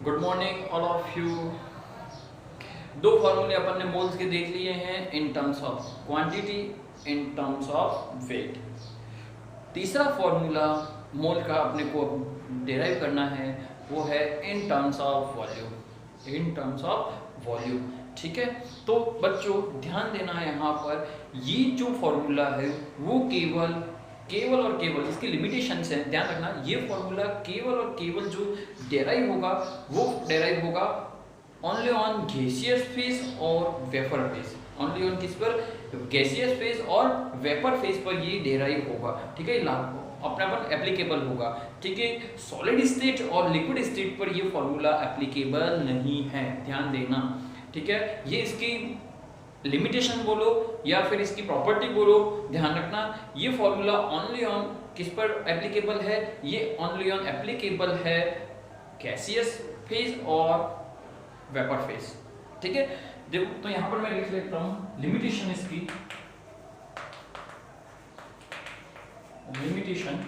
Good morning all of you. दो फॉर्मूले अपन ने मोल्स के देख लिए हैं in terms of quantity, in terms of weight. तीसरा फॉर्मूला मोल का अपने को डिराइव करना है वो है in terms of volume, in terms of volume. ठीक है, तो बच्चों ध्यान देना है यहाँ पर, ये जो फॉर्मूला है वो केवल और केवल इसकी लिमिटेशंस हैं, ध्यान रखना। ये फॉर्मूला केवल और केवल जो डेराइव होगा वो डेराइव होगा ओनली ऑन गैसियस फेज और वेपर फेज, ओनली ऑन किस पर, गैसियस फेज और वेपर फेज पर ये डेराइव होगा। ठीक है, अपना पर एप्लीकेबल होगा। ठीक है, सॉलिड स्टेट और लिक्विड स्टेट पर ये फॉर्मूला एप्लीकेबल नहीं है, ध्यान देना। ठीक है, ये इसकी लिमिटेशन बोलो या फिर इसकी प्रॉपर्टी बोलो, ध्यान रखना। ये फॉर्मूला ओनली ऑन किस पर एप्लीकेबल है, ये ओनली ऑन एप्लीकेबल है गैसियस फेज और वेपर फेज। ठीक है, देखो तो यहां पर मैं लिख लेता हूं लिमिटेशन इसकी, limitation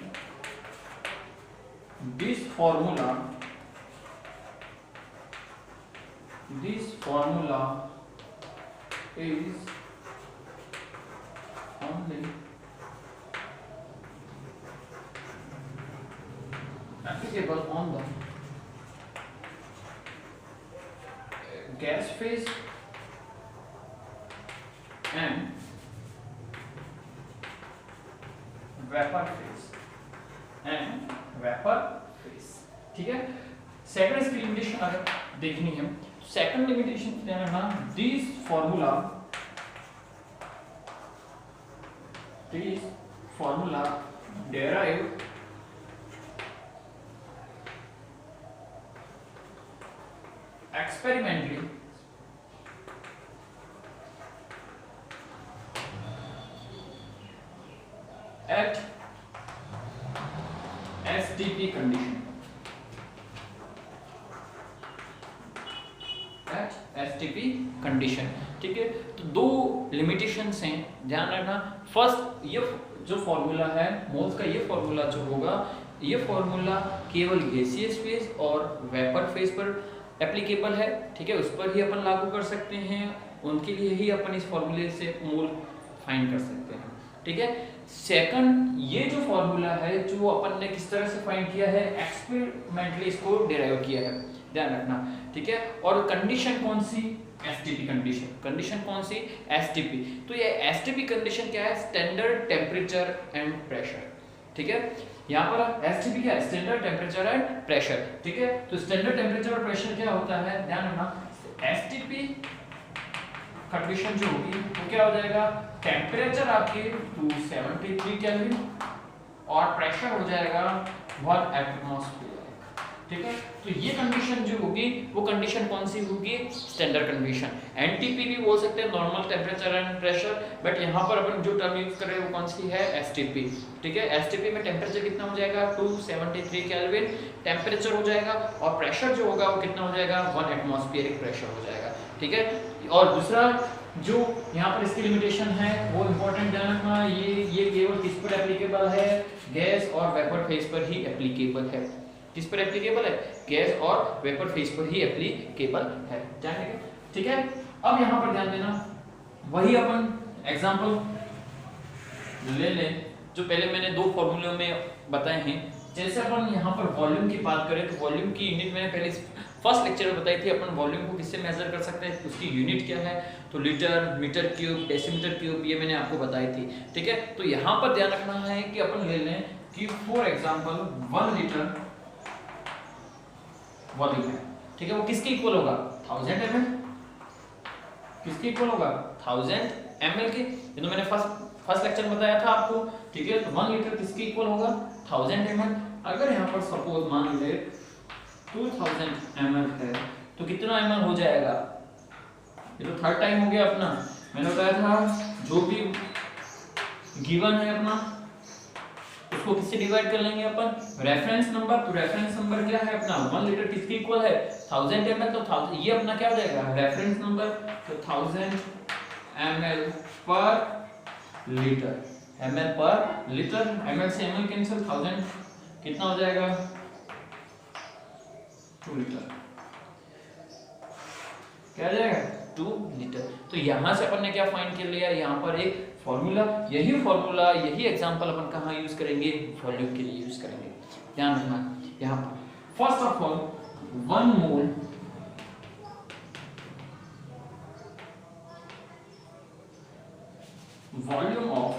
this formula is only applicable on the gas phase and vapor phase ठीक है। सेकंड इसकी लिमिटेशन अगर देखनी है, सेकंड लिमिटेशन ध्यान रखना, this formula derive experimentally at STP condition, ठीक है। तो दो लिमिटेशंस हैं, ध्यान रखना। फर्स्ट, ये जो फॉर्मूला है मोल्स का, ये फॉर्मूला जो होगा, ये फॉर्मूला केवल गैसियस फेज और वेपर फेज पर एप्लीकेबल है। ठीक है, उस पर ही अपन लागू कर सकते हैं, उनके लिए ही अपन इस फॉर्मूले से मोल फाइंड कर सकते हैं। ठीक है, सेकंड, ये जो फॉर्मूला है जो अपन ने किस तरह से फाइंड किया है, एक्सपेरिमेंटली इसको डिराइव किया है, ध्यान रखना। ठीक है, और कंडीशन कौन सी, एसटीपी कंडीशन। कंडीशन कौन सी, एसटीपी। तो ये एसटीपी कंडीशन क्या है, स्टैंडर्ड टेम्परेचर एंड प्रेशर। ठीक है, यहाँ पर एसटीपी क्या है, स्टैंडर्ड टेम्परेचर एंड प्रेशर। ठीक है, तो स्टैंडर्ड टेम्परेचर और प्रेशर क्या होता है, ध्यान रखना। एसटीपी कंडीशन जो होगी वो क्या हो जाएगा, टेम्परेचर आपके 273 केल्विन और प्रेशर हो जाएगा 1 एटमॉस्फेयर। ठीक है, तो ये कंडीशन जो होगी वो कंडीशन कौन सी होगी, स्टैंडर्ड कंडीशन। एनटीपी भी बोल सकते हैं, normal temperature and pressure, but यहाँ पर अपन जो टर्म यूज कर रहे हैं वो कौन सी है, एसटीपी। ठीक है, एसटीपी में टेम्परेचर कितना हो जाएगा, 273 केल्विन टेम्परेचर हो जाएगा, और प्रेशर जो होगा वो कितना हो जाएगा, 1 एटमॉस्फेरिक प्रेशर हो जाएगा। ठीक है, और दूसरा जो यहाँ पर इसकी लिमिटेशन है वो इंपॉर्टेंट ध्यान रखना, ये केवल किस पर एप्लीकेबल है, गैस और वेपर फेज पर ही एप्लीकेबल है। किस पर एप्लीकेबल है, गैस और वेपर फेज पर ही एप्लीकेबल है, ध्यान रखिए। ठीक है, अब यहाँ पर ध्यान देना, वही अपन एग्जांपल ले लें जो पहले मैंने दो फॉर्मूलों में बताए हैं। जैसे अपन यहाँ पर वॉल्यूम की बात करें तो वॉल्यूम की यूनिट मैंने पहले फर्स्ट लेक्चर में बताई थी। अपन वॉल्यूम को किससे मेजर कर सकते हैं, उसकी यूनिट क्या है, तो litre, metre cube, decimetre cube, ये मैंने आपको बताई थी। ठीक है, तो यहाँ पर ध्यान रखना है कि अपन ले लें कि फॉर एग्जांपल 1 लीटर वॉल्यूम है। ठीक है, वो किसके इक्वल होगा, 1000 ml। किसके इक्वल होगा, 1000 ml के। ये तो मैंने फर्स्ट लेक्चर में बताया था आपको। ठीक है, तो 1 लीटर किसके इक्वल होगा, 1000 ml। अगर यहाँ पर सपोज मान ले 2000 ml है तो कितना ml हो जाएगा, ये तो थर्ड टाइम हो गया अपना। मैंने बताया था जो भी गिवन है अपना उसको किससे डिवाइड कर लेंगे अपन, रेफरेंस नंबर। तो रेफरेंस नंबर क्या है अपना, 1 लीटर किसके इक्वल है, 1000 ml। तो 1000 ये अपना क्या हो जाएगा, रेफरेंस नंबर। तो 1000 ml पर लीटर, ml पर लीटर, ml से ml कैंसिल, 1000 कितना हो जाएगा, 2 लीटर। क्या आ जाएगा 2 लीटर। तो यहाँ से अपन ने क्या फाइंड कर लिया, यहाँ पर एक फॉर्मूला, यही फॉर्मूला यही एग्जांपल अपन कहाँ यूज करेंगे, वॉल्यूम के लिए यूज करेंगे। ध्यान रखना यहाँ पर first of all 1 mole volume of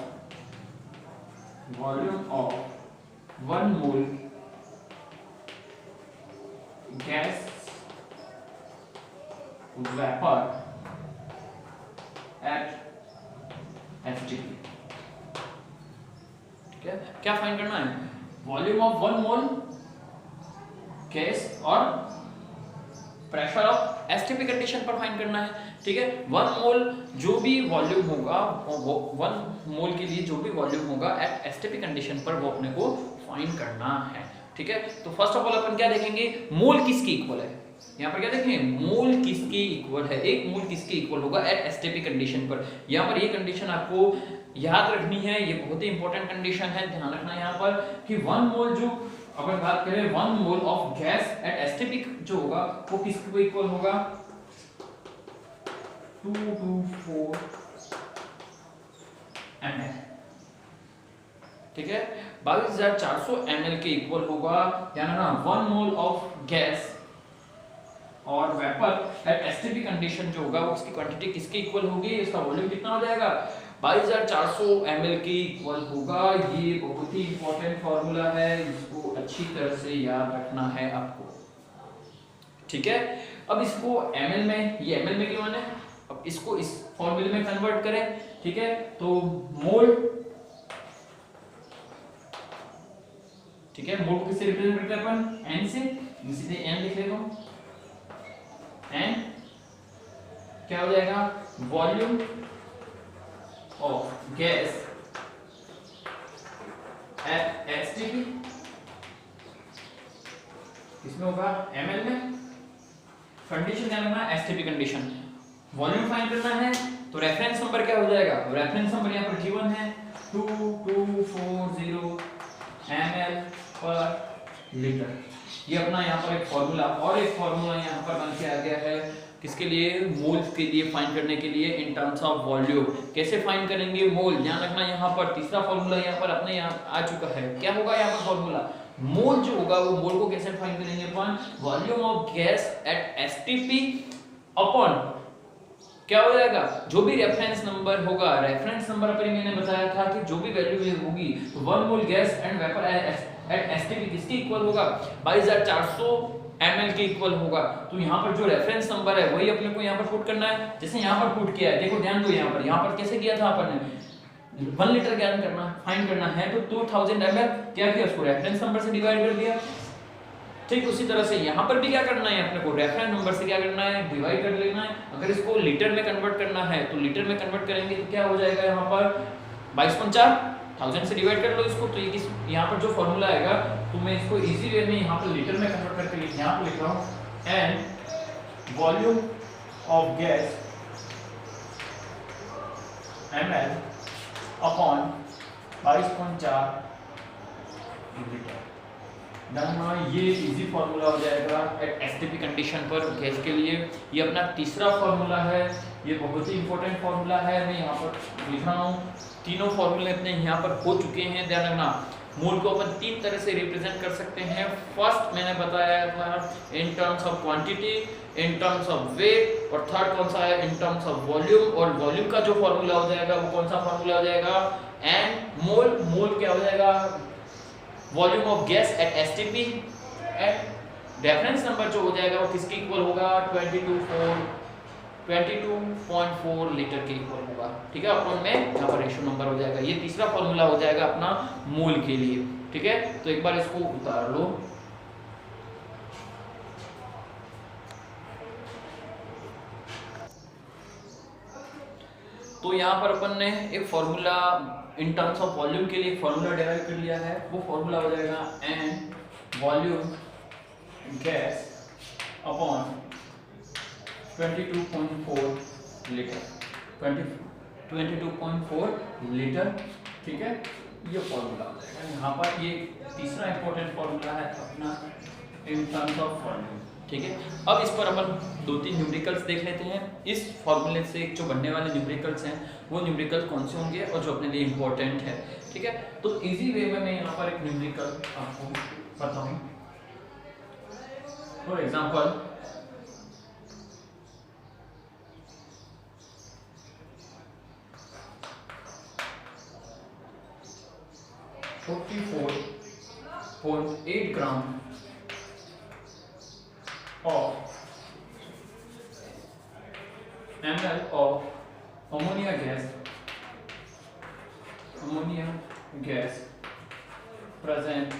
1 mole gas vapour eight STP. क्या फाइंड करना है, वॉल्यूम ऑफ 1 मोल गैस और प्रेशर ऑफ एसटीपी कंडीशन पर फाइंड करना है। ठीक है, 1 मोल जो भी वॉल्यूम होगा, 1 मोल के लिए जो भी वॉल्यूम होगा एट एसटीपी कंडीशन पर वो अपने को फाइंड करना है। ठीक है, तो फर्स्ट ऑफ ऑल अपन क्या देखेंगे, मोल किसके इक्वल है, यहाँ पर क्या देखेंगे, मोल किसके इक्वल है, एक मोल किसके इक्वल होगा एट एसटीपी कंडीशन पर। यहाँ पर ये कंडीशन आपको याद रखनी है, ये बहुत ही इंपॉर्टेंट कंडीशन है, ध्यान रखना यहाँ पर कि 1 मोल जो अगर बात करें 1 mole of gas at STP जो होगा वो किसके इक्वल होगा, 224 ml। ठीक है, 22,400 ml के इक्वल होगा, ध्यान रखना 1 मोल ऑफ गैस और वेपर एट एसटीपी कंडीशन जो होगा वो उसकी क्वांटिटी किसके इक्वल होगी, इसका वॉल्यूम कितना हो जाएगा 22,400 ml के इक्वल होगा। ये बहुत ही इंपॉर्टेंट फॉर्मूला है, इसको अच्छी तरह से याद रखना है आपको। ठीक है, अब इसको ml में, ये ml में क्यों है, अब इसको इस फॉर्मूले में कन्वर्ट करें। ठीक है, तो मोल, ठीक है, मोल किससे रिप्रेजेंट करते हैं अपन, n से, सीधे n लिख लेता हूं, n क्या हो जाएगा, volume of gas at STP, किसमें होगा, ml में, कंडीशन क्या रखना, एसटीपी कंडीशन, वॉल्यूम फाइंड करना है तो रेफरेंस नंबर क्या हो जाएगा, रेफरेंस नंबर यहाँ पर गिवन है 2240 ml पर लीटर। ये अपना यहाँ पर एक फॉर्मूला, और एक फॉर्मूला यहाँ पर बन के आ गया है किसके लिए, मोल के लिए फाइंड करने के लिए इन टर्म्स ऑफ वॉल्यूम। कैसे फाइंड करेंगे मोल, ध्यान रखना यहाँ पर तीसरा फॉर्मूला यहाँ पर अपने यहाँ आ चुका है। क्या होगा यहाँ पर फॉर्मूला, मोल जो होगा वो मोल को कैसे फाइंड करेंगे अपन, volume of gas at STP upon क्या हो जाएगा, जो भी रेफरेंस नंबर होगा, रेफरेंस नंबर पर मैंने बताया था कि जो भी वैल्यू होगी तो 1 मोल gas and vapour eight STP किसके इक्वल होगा, 22,400 ml के इक्वल होगा। तो यहाँ पर जो रेफरेंस नंबर है वही अपने को यहाँ पर पुट करना है, जैसे यहाँ पर पुट किया है, देखो ध्यान दो, यहाँ पर कैसे किया था अपन ने, 1 लीटर ज्ञान करना फाइंड करना है तो 2000 ml क्या किया, उसको रेफरेंस नंबर से डिवाइड कर दिया। ठीक उसी तरह से यहाँ पर भी क्या करना है, अपने को रेफरेंस नंबर से क्या करना है, डिवाइड कर लेना है। अगर इसको लीटर में कन्वर्ट करना है तो लीटर में कन्वर्ट करेंगे तो क्या हो जाएगा, यहाँ पर 22,500 से डिवाइड कर लो इसको, तो ये किस, यहाँ पर जो फॉर्मूला आएगा तो मैं इसको इजी वे में यहाँ पर लीटर में कन्वर्ट करके यहाँ पर लिख रहा हूँ, and volume of gas ml upon 22.4 litre. ये इजी फॉर्मूला हो जाएगा एट एसटीपी कंडीशन पर गैस के लिए। ये अपना तीसरा फॉर्मूला है, ये बहुत ही इंपॉर्टेंट फॉर्मूला है, मैं यहाँ पर लिख रहा हूँ। तीनों फॉर्मूले अपने यहाँ पर हो चुके हैं, ध्यान रखना। मोल को अपन 3 तरह से रिप्रेजेंट कर सकते हैं। फर्स्ट मैंने बताया था in terms of quantity, in terms of weight, और थर्ड कौन सा है, इन टर्म्स ऑफ वॉल्यूम। और वॉल्यूम का जो फॉर्मूला हो जाएगा वो कौन सा फॉर्मूला हो जाएगा, एंड मोल। मोल क्या हो जाएगा, volume of gas at STP, and reference number जो हो जाएगा वो किसके इक्वल होगा, 22.4 लीटर के इक्वल होगा। ठीक है, अपन में यहाँ पर रेशियो नंबर हो जाएगा। ये तीसरा फॉर्मूला हो जाएगा अपना मोल के लिए। ठीक है, तो एक बार इसको उतार लो। तो यहाँ पर अपन ने एक formula in terms of volume के लिए फॉर्मूला डिराइव कर लिया है। वो फॉर्मूला हो जाएगा n volume gas upon 22.4 litre, 22.4 litre. ठीक है, ये फॉर्मूला हो जाएगा। यहाँ पर ये तीसरा इंपॉर्टेंट फॉर्मूला है अपना इन टर्म्स ऑफ वॉल्यूम। ठीक है। अब इस पर अपन 2-3 न्यूमेरिकल्स देख लेते हैं। इस फॉर्मूले से जो बनने वाले न्यूमेरिकल्स हैं वो न्यूमेरिकल्स कौन से होंगे और जो अपने लिए इम्पोर्टेंट है, ठीक है। तो इजी वे में मैं यहाँ पर एक न्यूमेरिकल आपको बताऊँ। For example 44.8 gram of ml of ammonia gas present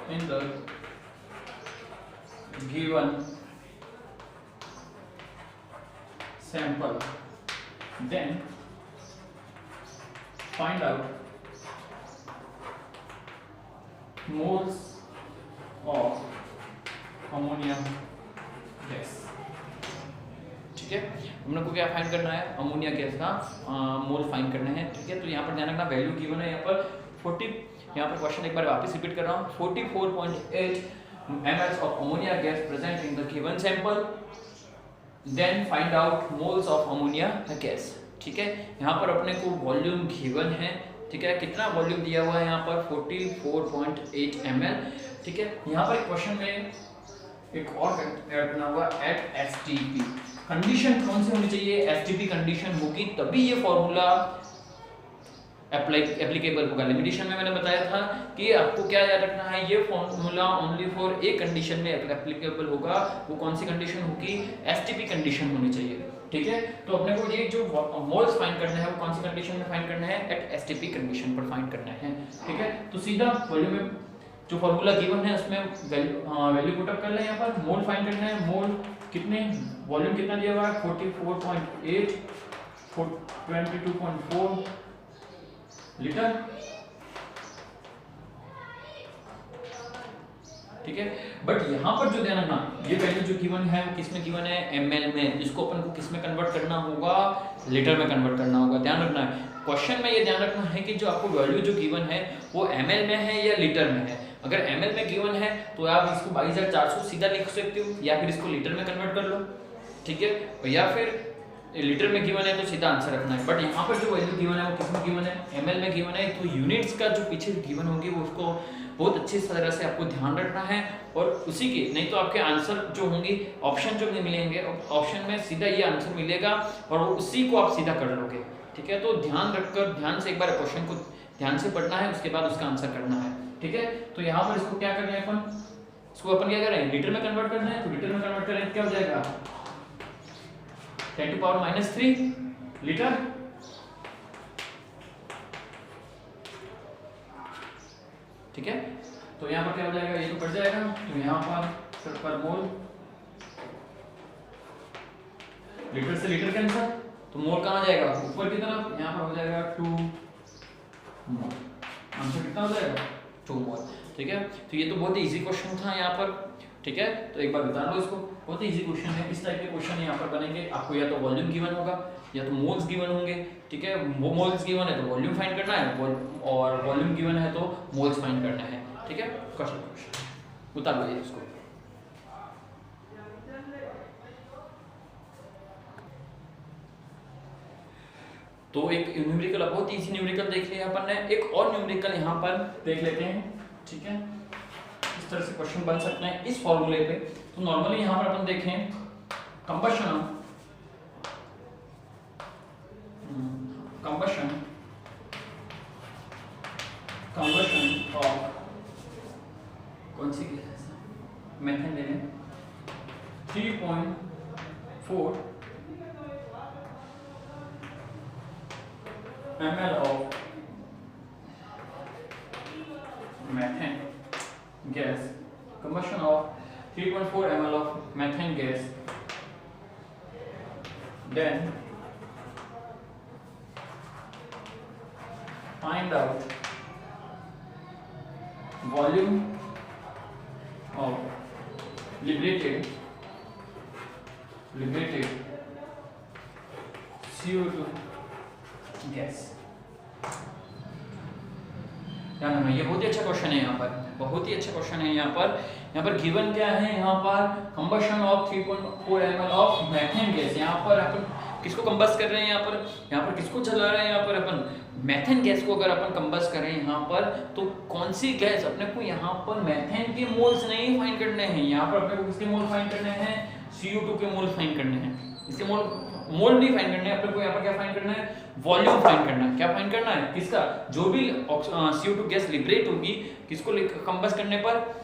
in the given sample, then find out moles of ammonia gas, ठीक है। हम लोग को क्या फाइंड करना है, अमोनिया गैस का मोल फाइंड करना है, ठीक है। तो यहाँ पर ध्यान रखना वैल्यू गिवन है यहाँ पर 40, यहाँ पर क्वेश्चन एक बार वापस रिपीट कर रहा हूँ, 44.8 ml of ammonia gas present in the given sample, then find out moles of ammonia gas, ठीक है। यहाँ पर अपने को वॉल्यूम गिवन है, ठीक है। कितना वॉल्यूम दिया हुआ है यहाँ पर 44.8 ml, ठीक है। यहाँ पर क्वेश्चन में एक और ऐड करना हुआ एट एसटीपी। कंडीशन कौन सी होनी चाहिए, एसटीपी कंडीशन होगी तभी ये फॉर्मूला एप्लीकेबल होगा। लिमिटेशन में मैंने बताया था कि आपको क्या याद रखना है, ये फॉर्मूला ओनली फॉर एक कंडीशन में एप्लीकेबल होगा। वो कौन सी कंडीशन होगी, एसटीपी कंडीशन होनी चाहिए, ठीक है। तो अपने को ये जो मोल्स फाइंड करना है वो कौन सी कंडीशन में फाइंड करना है, एट एसटीपी कंडीशन पर फाइंड करना है, ठीक है। तो सीधा वॉल्यूम में जो फॉर्मूला गिवन है उसमें वैल्यू पुट अप कर लें। यहाँ पर मोल फाइंड करना है, मोल कितने, वॉल्यूम कितना दिया हुआ है 44.8 22.4 लीटर, ठीक है। बट यहाँ पर जो ध्यान रखना, ये वैल्यू जो गिवन है वो किसमें गिवन है, ml में। इसको अपन को किसमें कन्वर्ट करना होगा, लीटर में कन्वर्ट करना होगा। ध्यान रखना है क्वेश्चन में, ये ध्यान रखना है कि जो आपको वैल्यू जो गिवन है वो ml में है या लीटर में है। अगर ml में गिवन है तो आप इसको 22,400 सीधा लिख सकते हो, या फिर इसको लीटर में कन्वर्ट कर लो, ठीक है। या फिर लीटर में गिवन है तो सीधा आंसर रखना है। बट यहाँ पर जो वैल्यू गिवन है वो किसमें गिवन है, ml में गिवन है। तो यूनिट्स का जो पीछे गिवन होगी वो उसको बहुत अच्छी तरह से आपको ध्यान रखना है, और उसी के नहीं तो आपके आंसर जो होंगे ऑप्शन जो मिलेंगे, ऑप्शन में सीधा ये आंसर मिलेगा और उसी को आप सीधा कर लोगे, ठीक है। तो ध्यान रखकर ध्यान से एक बार क्वेश्चन को ध्यान से पढ़ना है, उसके बाद उसका आंसर करना है, ठीक है। तो यहाँ पर इसको क्या करना है, इसको अपन क्या करें, लीटर में कन्वर्ट करना है। तो लीटर में कन्वर्ट करें क्या हो जाएगा, 10⁻³ लीटर, ठीक है। तो यहाँ पर क्या हो जाएगा, ये तो बढ़ जाएगा। तो यहाँ पर मोल, लीटर से लीटर कैंसर, तो मोल कहाँ जाएगा, ऊपर की तरफ। यहाँ पर हो जाएगा 2 मोल, आंसर कितना हो जाएगा 2 मोल, ठीक है। तो ये तो बहुत ही इजी क्वेश्चन था यहाँ पर, ठीक है। तो एक बार बता लो इसको, बहुत ही इजी क्वेश्चन है। इस टाइप के क्वेश्चन यहाँ पर बनेंगे। आपको या तो वॉल्यूम गिवन होगा या तो मोल्स गिवन होंगे, ठीक है। वो मोल्स गिवन है तो वॉल्यूम फाइंड करना है, और वॉल्यूम गिवन है तो मोल्स फाइंड करना है, ठीक है। क्वेश्चन उतार लीजिए इसको। तो एक न्यूमेरिकल, बहुत इजी न्यूमेरिकल देख लिया अपन ने। एक और न्यूमेरिकल यहाँ पर देख लेते हैं, ठीक है। इस तरह से क्वेश्चन बन सकते हैं इस फॉर्मूले पे। तो नॉर्मली यहाँ पर अपन देखें कंबशन ऑफ कौन सी मेथड ले लें, 3.4 ml of methane gas, combustion of 3.4 ml of methane gas, then find out volume of liberated CO2 gas. ध्यान रखना, ये बहुत ही अच्छा क्वेश्चन है यहाँ पर, बहुत ही अच्छा क्वेश्चन है यहाँ पर यहाँ पर गिवन क्या है, यहाँ पर combustion of 3.4 ml of methane gas. यहाँ पर अपन किसको कंबस्ट कर रहे हैं, यहाँ पर किसको जला रहे हैं, यहाँ पर अपन मेथेन गैस को अगर अपन कंबस्ट करें यहाँ पर, तो कौन सी गैस अपने को यहाँ पर मेथेन के मोल्स नहीं फाइंड करने हैं, यहाँ पर अपने को किसके मोल फाइंड करने हैं, CO2 के मोल फाइंड करने हैं। इसके मोल नहीं फाइंड करने हैं अपने को, यहाँ पर क्या फाइंड करना है, वॉल्यूम फाइंड करना है। क्या फाइंड करना है, किसका, जो भी CO2 गैस लिबरेट होगी किसको कंबस्ट करने पर,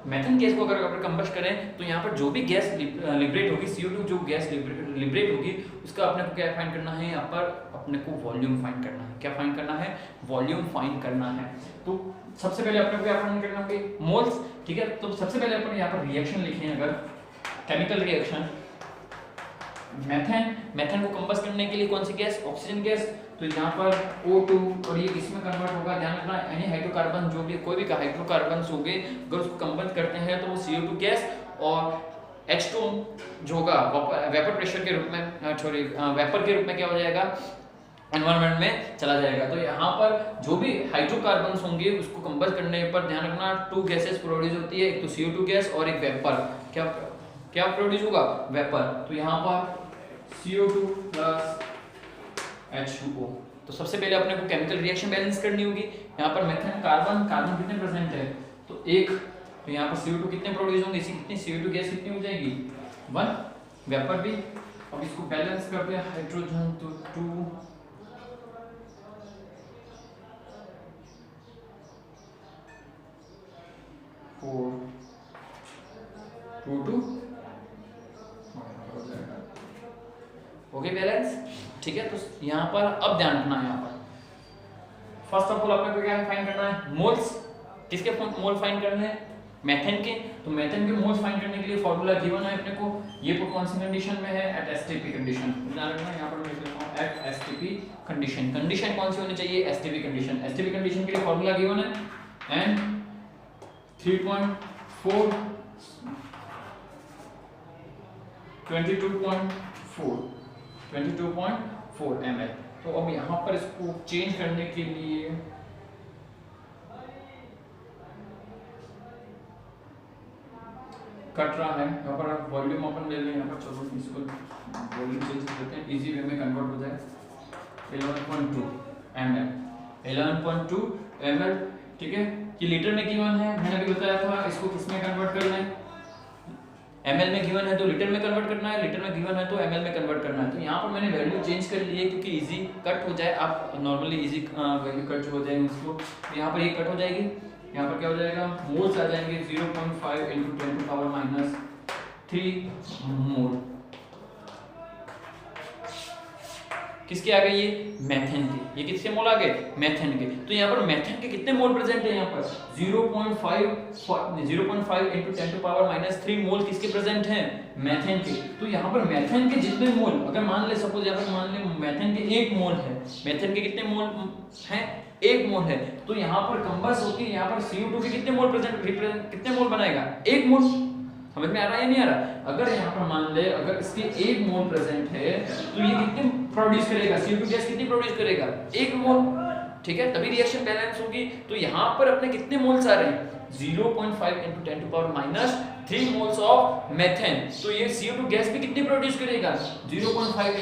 मेथेन गैस को अगर अपन कंबस्ट करें तो यहाँ पर जो भी गैस लिबरेट होगी, CO2 जो गैस लिबरेट होगी उसका अपने को क्या फाइंड करना है, यहाँ पर अपने को वॉल्यूम फाइंड करना है। क्या फाइंड करना है, वॉल्यूम फाइंड करना है। तो सबसे पहले अपने को क्या फाइंड करना होगा, मोल्स, ठीक है। तो सबसे पहले अपन यहाँ पर रिएक्शन लिखें, अगर केमिकल रिएक्शन मेथेन को कंबस्ट करने के लिए कौन सी गैस, ऑक्सीजन गैस, तो यहाँ पर O2 और ये किसमें कन्वर्ट होगा, ध्यान रखना, एनी हाइड्रोकार्बन जो भी कोई भी हाइड्रोकार्बन्स होंगे अगर उसको कंबस्ट करते हैं तो वो CO2 गैस और H2 जो होगा वेपर प्रेशर के रूप में, सॉरी वेपर के रूप में क्या हो जाएगा, एनवायरनमेंट में चला जाएगा। तो यहाँ पर जो भी हाइड्रोकार्बन्स होंगे उसको कंबस्ट करने पर ध्यान रखना 2 गैसेस प्रोड्यूस होती है, एक तो CO2 गैस और एक वेपर। क्या प्रोड्यूस होगा, वेपर। तो यहाँ पर CO2 प्लस H2O। तो सबसे पहले अपने को केमिकल रिएक्शन बैलेंस करनी होगी। यहाँ पर मेथेन कार्बन कितने प्रेजेंट है, तो 1, तो यहाँ पर CO2 कितने प्रोड्यूस होंगे, इसी कितनी CO2 गैस कितनी हो जाएगी, 1, वेपर भी। अब इसको बैलेंस करते हैं, हाइड्रोजन तो 2, ओके बैलेंस, ठीक है। तो यहाँ पर अब ध्यान रखना है, यहाँ पर फर्स्ट ऑफ ऑल अपने को क्या फाइंड करना है, मोल्स। किसके मोल फाइंड करने हैं, मेथेन के। तो मेथेन के मोल्स फाइंड करने के लिए फॉर्मूला गिवन है अपने को, ये कौन सी कंडीशन में है, एट एसटीपी कंडीशन। ध्यान रखना, यहाँ पर मैं लिख रहा हूँ एट एसटीपी कंडीशन। कंडीशन कौन सी होनी चाहिए, एसटीपी कंडीशन। एसटीपी कंडीशन के लिए फॉर्मूला गिवन है एन 3.4 22.4 ml। तो अब यहाँ पर इसको चेंज करने के लिए कट रहा है, यहाँ पर आप वॉल्यूम अपन ले लें, यहाँ पर चलो इसको वॉल्यूम चेंज करते हैं, इजी वे में कन्वर्ट हो जाए। 11.2 ml, 11.2 ml, ठीक है। ये लीटर में गिवन है, मैंने अभी बताया था। इसको किस में कन्वर्ट करना है, ml में गिवन है तो लीटर में कन्वर्ट करना है, लीटर में गिवन है तो ml में कन्वर्ट करना है। तो यहाँ पर मैंने वैल्यू चेंज कर ली है क्योंकि इजी कट हो जाए, आप नॉर्मली इजी वैल्यू कट हो जाएगी उसको, यहाँ पर ये कट हो जाएगी। यहाँ पर क्या हो जाएगा, मोल्स आ जाएंगे 0.5 × 10⁻³ मोल। किसके आ गए, ये मेथेन के। ये किसके मोल आ गए, मेथेन के। तो यहाँ पर मेथेन के कितने मोल प्रेजेंट है, यहाँ पर 0.5 × 10⁻³ मोल किसके प्रेजेंट हैं, मेथेन के। तो यहाँ पर मेथेन के जितने मोल, अगर मान ले सपोज यहाँ पर मान ले मेथेन के 1 मोल है, मेथेन के कितने मोल हैं, 1 मोल है, तो यहाँ पर कंबस्ट होके यहाँ पर CO2 के कितने मोल कितने मोल बनाएगा, 1 मोल। समझ में आ रहा है या नहीं आ रहा। अगर यहाँ पर मान ले अगर इसके 1 मोल प्रेजेंट है तो ये कितने प्रोड्यूस करेगा, CO2 गैस कितनी प्रोड्यूस करेगा, 1 मोल, ठीक है। तभी रिएक्शन बैलेंस होगी। तो यहाँ पर अपने कितने मोल्स आ रहे हैं, 0.5 × 10⁻³ मोल्स ऑफ मेथेन। तो ये CO2 गैस भी कितनी प्रोड्यूस करेगा, 0.5 ×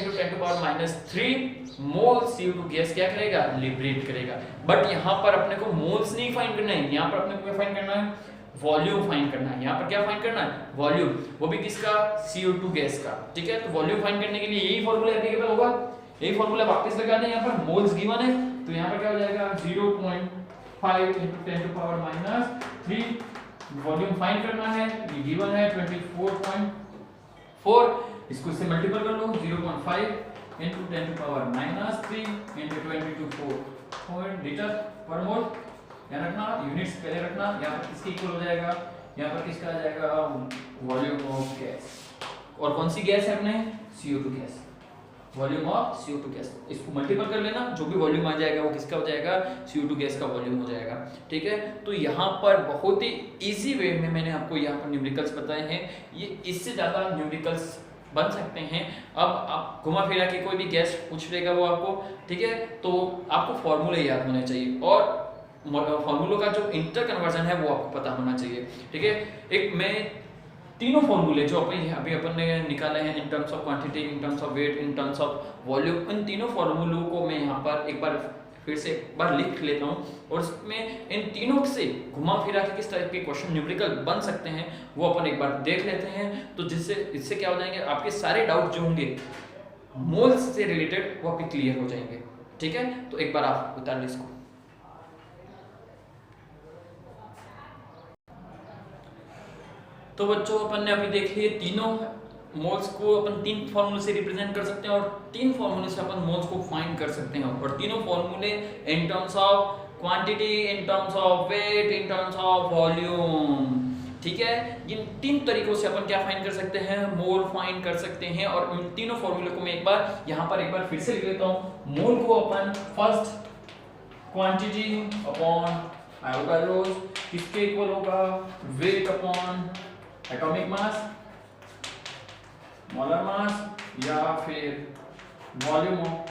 10⁻³ मोल CO2 गैस क्या करेगा, लिबरेट करेगा। बट यहाँ पर अपने को मोल्स नहीं फाइंड करना है, यहाँ पर अपने को क्या फाइंड करना है, वॉल्यूम फाइंड करना है। यहाँ पर क्या फाइंड करना है, वॉल्यूम, वो भी किसका, CO2 गैस का, ठीक है। तो वॉल्यूम फाइंड करने के लिए यही फॉर्मूला एप्लीकेबल होगा, यही फॉर्मूला वापस लगा दें। यहाँ पर मोल्स गिवन है तो यहाँ पर क्या हो जाएगा, 0.5 × 10⁻³ वॉल्यूम फाइंड करना है, ये गिवन है 24.4, इसको इससे मल्टीपल कर लो, 0.5 × 10⁻³ × 22.4 लीटर पर मोल। ध्यान रखना, यूनिट्स पहले रखना। यहाँ पर किसके इक्वल हो जाएगा, यहाँ पर किसका आ जाएगा, वॉल्यूम ऑफ गैस। और कौन सी गैस है अपने, CO2 gas, volume of CO2 gas. इसको मल्टीपल कर लेना, जो भी वॉल्यूम आ जाएगा वो किसका हो जाएगा, CO2 गैस का वॉल्यूम हो जाएगा, ठीक है। तो यहाँ पर बहुत ही इजी वे में मैंने आपको यहाँ पर न्यूमेरिकल्स बताए हैं, ये इससे ज़्यादा न्यूमेरिकल्स बन सकते हैं। अब आप घुमा फिरा के कोई भी गैस पूछ लेगा वो आपको, ठीक है, तो आपको फॉर्मूले याद होने चाहिए। और फॉर्मूलों का जो इंटर कन्वर्जन है वो आपको पता होना चाहिए, ठीक है। एक मैं तीनों फॉर्मूले जो अभी अपन ने निकाले हैं in terms of quantity, in terms of weight, in terms of volume, इन तीनों फॉर्मूलों को मैं यहाँ पर एक बार फिर से एक बार लिख लेता हूँ और उसमें इन तीनों से घुमा फिरा के किस तरह के क्वेश्चन न्यूमेरिकल बन सकते हैं वो अपन एक बार देख लेते हैं। तो जिससे इससे क्या हो जाएंगे, आपके सारे डाउट जो होंगे मोल्स से रिलेटेड वो आपके क्लियर हो जाएंगे, ठीक है। तो एक बार आप उतार लीजिए इसको। तो बच्चों अपन ने अभी देख लिए तीनों मोल्स को अपन तीन फॉर्मूले से रिप्रेजेंट कर सकते हैं और तीन फॉर्मूले से अपन मोल्स को फाइंड कर सकते हैं और तीनों फॉर्मूले in terms of quantity, in terms of weight, in terms of volume, ठीक है। इन तीन तरीकों से अपन क्या फाइंड कर सकते हैं, मोल फाइंड कर सकते हैं। और इन तीनों फॉर्मूले को मैं एक बार यहाँ पर एक बार फिर से लिख लेता हूँ। मोल को अपन फर्स्ट क्वांटिटी अपॉन एवोगाड्रोस किसके इक्वल होगा, weight upon atomic mass, molar mass या फिर वॉल्यूम ऑफ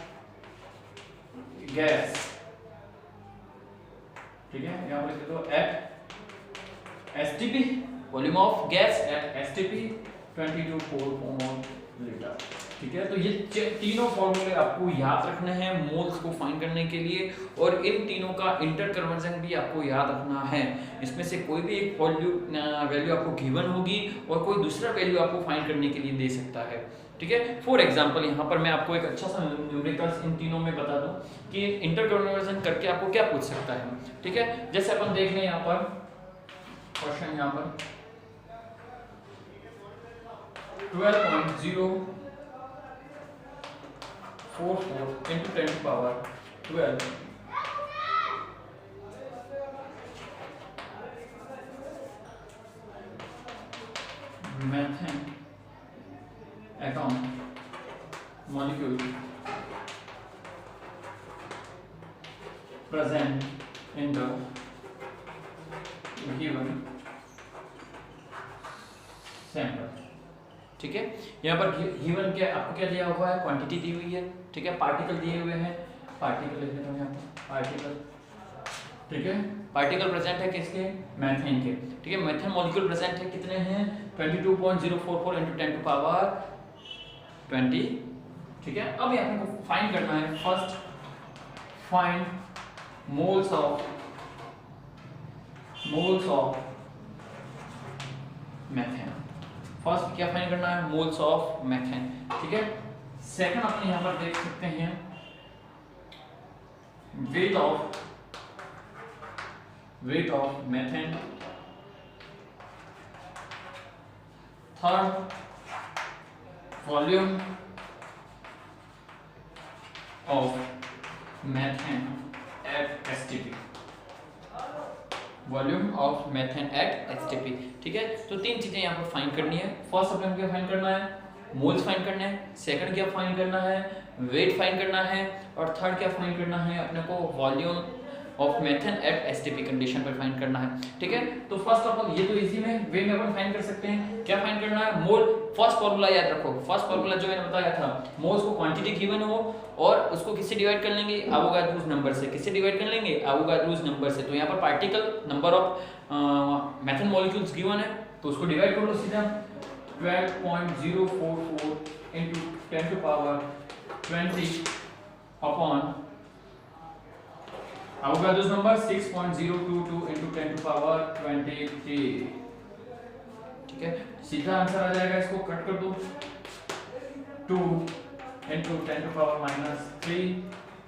गैस, ठीक है। यहाँ पर लिख दो at STP, volume of gas at STP 22.4 litre, ठीक है। तो ये तीनों फॉर्मूले आपको याद रखने हैं मोल्स को फाइंड करने के लिए और इन तीनों का इंटर कन्वर्जन भी आपको याद रखना है। इसमें से कोई भी एक वैल्यू आपको गिवन होगी और कोई दूसरा वैल्यू आपको फाइंड करने के लिए दे सकता है, ठीक है। फॉर एग्जांपल यहाँ पर मैं आपको एक अच्छा सा न्यूमेरिकल्स इन तीनों में बता दूं कि इंटर कन्वर्जन करके आपको क्या पूछ सकता है, ठीक है। जैसे अपन देख लें यहाँ पर क्वेश्चन, यहाँ पर 12.044 into 10 to power 12 methane atom molecule present in the given sample, ठीक है। यहाँ पर गिवन क्या आपको क्या दिया हुआ है, क्वांटिटी दी हुई है, ठीक है। पार्टिकल दिए हुए हैं, पार्टिकल लिख देता हूँ यहाँ पर पार्टिकल, ठीक है। पार्टिकल प्रेजेंट है किसके, मैथेन के, ठीक है। मैथेन मॉलिक्यूल प्रेजेंट है कितने हैं, 22.044 into 10 to power 20, ठीक है। अब यहाँ पे फाइंड करना है, first find moles of methane. First क्या फाइंड करना है, मोल्स ऑफ मैथेन, ठीक है। सेकंड अपन यहां पर देख सकते हैं weight of methane. Third volume of methane at STP, volume of methane at STP, ठीक है। तो तीन चीजें यहाँ पर फाइंड करनी है। फर्स्ट अपन क्या फाइंड करना है, मोल्स फाइंड करना है। सेकंड क्या फाइंड करना है, वेट फाइंड करना है। और थर्ड क्या फाइंड करना है, अपने को volume of methane at STP condition पर फाइंड करना है, ठीक है। तो फर्स्ट ऑफ ऑल ये तो इजी में वे में अपन फाइंड कर सकते हैं। क्या फाइंड करना है, मोल। फर्स्ट फॉर्मूला याद रखो, फर्स्ट फॉर्मूला जो मैंने बताया था, मोल्स को क्वांटिटी गिवन हो और उसको किससे डिवाइड कर लेंगे, एवोगाड्रोस नंबर से। किससे डिवाइड कर लेंगे, एवोगाड्रोस नंबर से। तो यहाँ पर particle number of methane molecules given है तो उसको डिवाइड कर लो सीधा, 12.044 into 10 to power 20 upon Avogadro's number 6.022 into 10 to power 23, ठीक है। सीधा आंसर आ जाएगा, इसको कट कर दो, 2 into 10 to power -3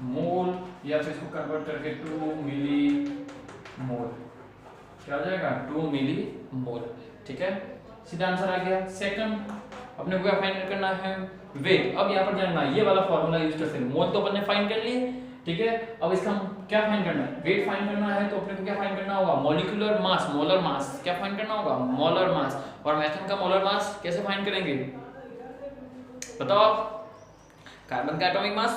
मोल, या फिर इसको कन्वर्ट करके 2 मिली मोल, क्या आ जाएगा, 2 मिली मोल, ठीक है। सीधा आंसर आ गया। सेकंड अपने को क्या फाइंड करना है, वेट। अब यहाँ पर जानना ये वाला फॉर्मूला यूज कर सकते हैं। मोल तो अपन ने फाइंड कर लिए, ठीक है। अब इसका क्या फाइंड करना है, वेट फाइंड करना है। तो अपने को क्या फाइंड करना होगा, मॉलिक्यूलर मास, मोलर मास। क्या फाइंड करना होगा, मोलर मास। और मैथेन का मोलर मास कैसे फाइंड करेंगे, बताओ आप। कार्बन का एटॉमिक मास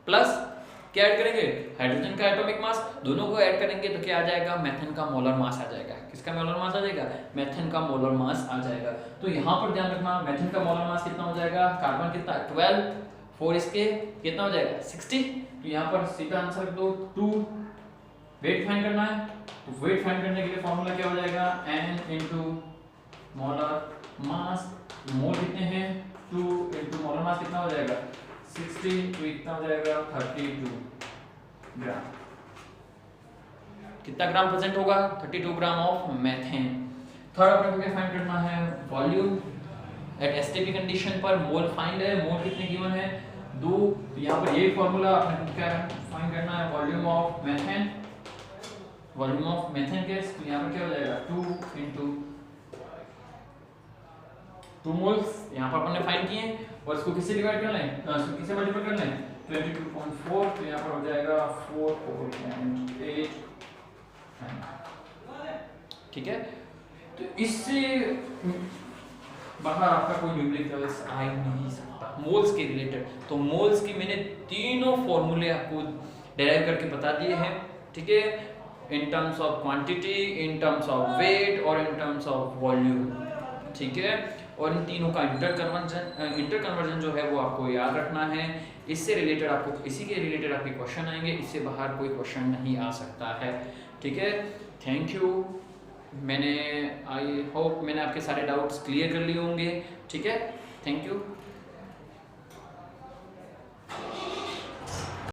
प्लस क्या ऐड करेंगे, हाइड्रोजन का एटॉमिक मास, दोनों को ऐड करेंगे तो क्या आ जाएगा, मैथेन का मोलर मास आ जाएगा। किसका मोलर मास आ जाएगा, मैथेन का मोलर मास आ जाएगा। तो यहाँ पर ध्यान रखना, मैथेन का मोलर मास कितना हो जाएगा, कार्बन कितना 12, 4 इसके कितना हो जाएगा 60। तो यहाँ पर सीधा आंसर दो 2 वेट फाइंड करना है, तो वेट फाइंड करने के लिए फॉर्मूला क्या हो जाएगा, n इंटू मोलर मास, मोल कितने हैं 2 इंटू मोलर मास कितना हो जाएगा 60, तो इतना हो जाएगा 32 ग्राम। कितना ग्राम प्रेजेंट होगा 32 ग्राम ऑफ मेथेन। थर्ड अपने को क्या फाइंड करना है, वॉल्यूम एट एसटीपी कंडीशन पर मोल फाइंड है, मोल कितने गिवन है 2, तो यहाँ पर यही फॉर्मूला अपने को क्या फाइंड करना है, volume of methane, volume of methane gas, तो यहाँ पर क्या हो जाएगा 2 इंटू 2 मोल्स यहाँ पर अपन ने फाइंड किए हैं, और इसको किससे डिवाइड कर लें, इसको किससे मल्टीप्लाई कर लें 22.4, तो यहाँ पर हो जाएगा 4.8, ठीक है। तो इससे बाहर आपका कोई न्यूमेरिकल्स आ ही नहीं सकता मोल्स के रिलेटेड। तो मोल्स की मैंने तीनों फॉर्मूले आपको डेराइव करके बता दिए हैं, ठीक है, in terms of quantity, in terms of weight और इन टर्म्स ऑफ वॉल्यूम, ठीक है। और इन तीनों का इंटर कन्वर्जन जो है वो आपको याद रखना है। इससे रिलेटेड आपको इसी के रिलेटेड आपके क्वेश्चन आएंगे, इससे बाहर कोई क्वेश्चन नहीं आ सकता है, ठीक है। थैंक यू, आई होप मैंने आपके सारे डाउट्स क्लियर कर लिए होंगे, ठीक है। Thank you.